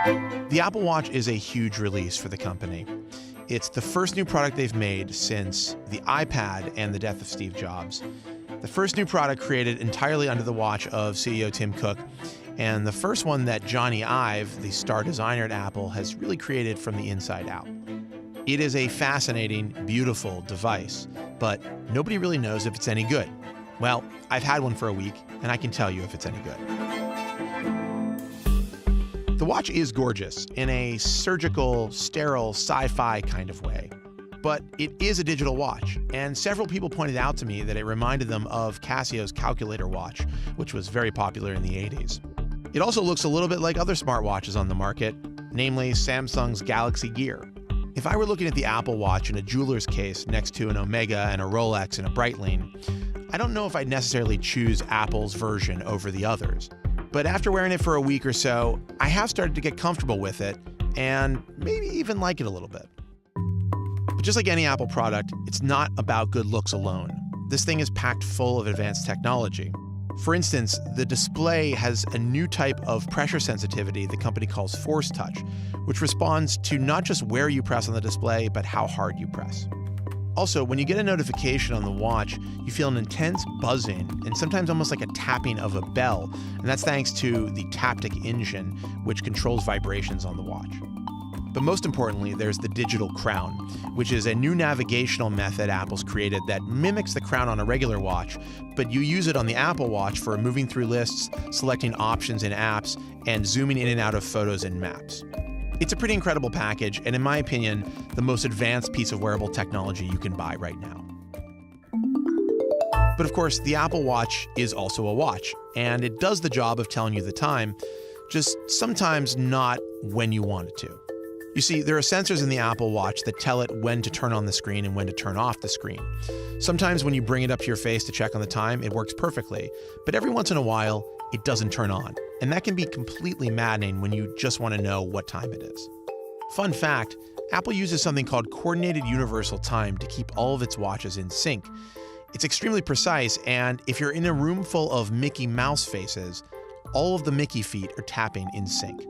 The Apple Watch is a huge release for the company. It's the first new product they've made since the iPad and the death of Steve Jobs. The first new product created entirely under the watch of CEO Tim Cook, and the first one that Johnny Ive, the star designer at Apple, has really created from the inside out. It is a fascinating, beautiful device, but nobody really knows if it's any good. Well, I've had one for a week, and I can tell you if it's any good. The watch is gorgeous in a surgical, sterile, sci-fi kind of way. But it is a digital watch, and several people pointed out to me that it reminded them of Casio's calculator watch, which was very popular in the 80s. It also looks a little bit like other smartwatches on the market, namely Samsung's Galaxy Gear. If I were looking at the Apple Watch in a jeweler's case next to an Omega and a Rolex and a Breitling, I don't know if I'd necessarily choose Apple's version over the others. But after wearing it for a week or so, I have started to get comfortable with it and maybe even like it a little bit. But just like any Apple product, it's not about good looks alone. This thing is packed full of advanced technology. For instance, the display has a new type of pressure sensitivity the company calls Force Touch, which responds to not just where you press on the display, but how hard you press. Also, when you get a notification on the watch, you feel an intense buzzing and sometimes almost like a tapping of a bell, and that's thanks to the Taptic engine, which controls vibrations on the watch. But most importantly, there's the digital crown, which is a new navigational method Apple's created that mimics the crown on a regular watch, but you use it on the Apple Watch for moving through lists, selecting options in apps, and zooming in and out of photos and maps. It's a pretty incredible package, and in my opinion, the most advanced piece of wearable technology you can buy right now. But of course, the Apple Watch is also a watch, and it does the job of telling you the time, just sometimes not when you want it to. You see, there are sensors in the Apple Watch that tell it when to turn on the screen and when to turn off the screen. Sometimes when you bring it up to your face to check on the time, it works perfectly, but every once in a while, it doesn't turn on. And that can be completely maddening when you just want to know what time it is. Fun fact, Apple uses something called Coordinated Universal Time to keep all of its watches in sync. It's extremely precise, and if you're in a room full of Mickey Mouse faces, all of the Mickey feet are tapping in sync.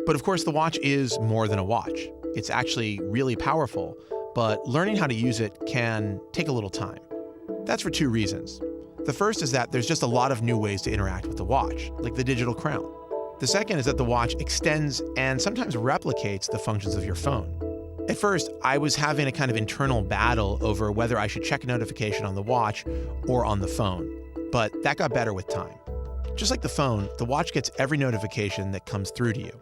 But of course, the watch is more than a watch. It's actually really powerful, but learning how to use it can take a little time. That's for two reasons. The first is that there's just a lot of new ways to interact with the watch, like the digital crown. The second is that the watch extends and sometimes replicates the functions of your phone. At first, I was having a kind of internal battle over whether I should check a notification on the watch or on the phone, but that got better with time. Just like the phone, the watch gets every notification that comes through to you.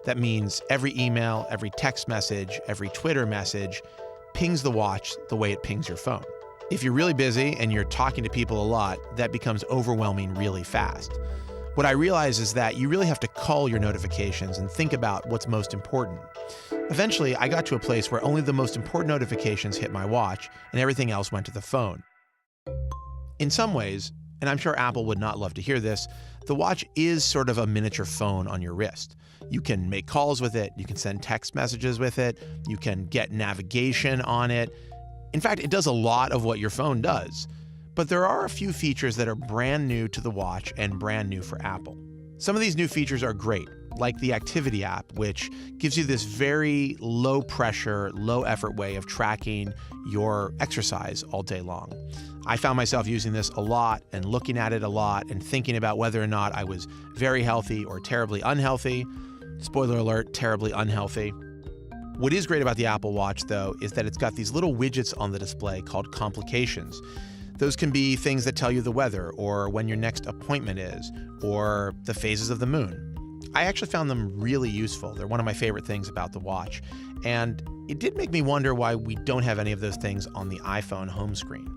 That means every email, every text message, every Twitter message pings the watch the way it pings your phone. If you're really busy and you're talking to people a lot, that becomes overwhelming really fast. What I realize is that you really have to cull your notifications and think about what's most important. Eventually, I got to a place where only the most important notifications hit my watch and everything else went to the phone. In some ways, and I'm sure Apple would not love to hear this, the watch is sort of a miniature phone on your wrist. You can make calls with it, you can send text messages with it, you can get navigation on it. In fact, it does a lot of what your phone does. But there are a few features that are brand new to the watch and brand new for Apple. Some of these new features are great, like the Activity app, which gives you this very low pressure, low effort way of tracking your exercise all day long. I found myself using this a lot and looking at it a lot and thinking about whether or not I was very healthy or terribly unhealthy. Spoiler alert, terribly unhealthy. What is great about the Apple Watch, though, is that it's got these little widgets on the display called complications. Those can be things that tell you the weather, or when your next appointment is, or the phases of the moon. I actually found them really useful. They're one of my favorite things about the watch. And it did make me wonder why we don't have any of those things on the iPhone home screen.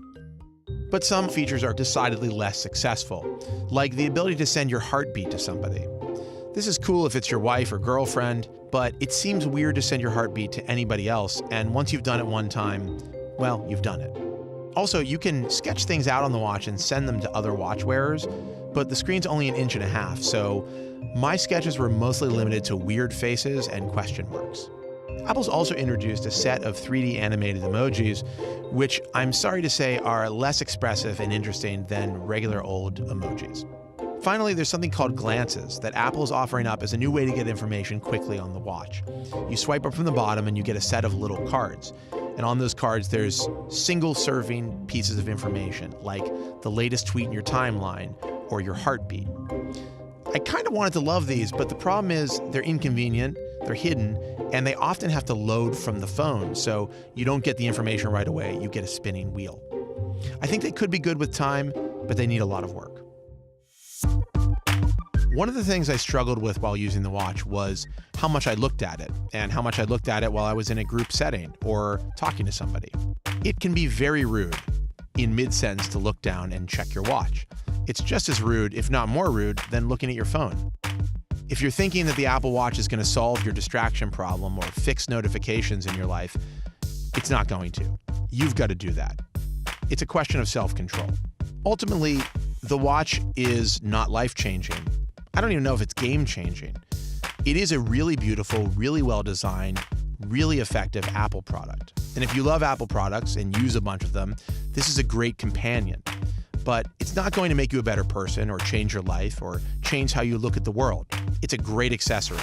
But some features are decidedly less successful, like the ability to send your heartbeat to somebody. This is cool if it's your wife or girlfriend, but it seems weird to send your heartbeat to anybody else, and once you've done it one time, well, you've done it. Also, you can sketch things out on the watch and send them to other watch wearers, but the screen's only 1.5 inches, so my sketches were mostly limited to weird faces and question marks. Apple's also introduced a set of 3D animated emojis, which I'm sorry to say are less expressive and interesting than regular old emojis. Finally, there's something called glances that Apple is offering up as a new way to get information quickly on the watch. You swipe up from the bottom and you get a set of little cards. And on those cards, there's single-serving pieces of information, like the latest tweet in your timeline or your heartbeat. I kind of wanted to love these, but the problem is they're inconvenient, they're hidden, and they often have to load from the phone, so you don't get the information right away. You get a spinning wheel. I think they could be good with time, but they need a lot of work. One of the things I struggled with while using the watch was how much I looked at it, and how much I looked at it while I was in a group setting or talking to somebody. It can be very rude in mid-sentence to look down and check your watch. It's just as rude, if not more rude, than looking at your phone. If you're thinking that the Apple Watch is going to solve your distraction problem or fix notifications in your life, it's not going to. You've got to do that. It's a question of self-control. Ultimately, the watch is not life-changing. I don't even know if it's game-changing. It is a really beautiful, really well-designed, really effective Apple product. And if you love Apple products and use a bunch of them, this is a great companion. But it's not going to make you a better person or change your life or change how you look at the world. It's a great accessory.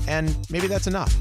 And maybe that's enough.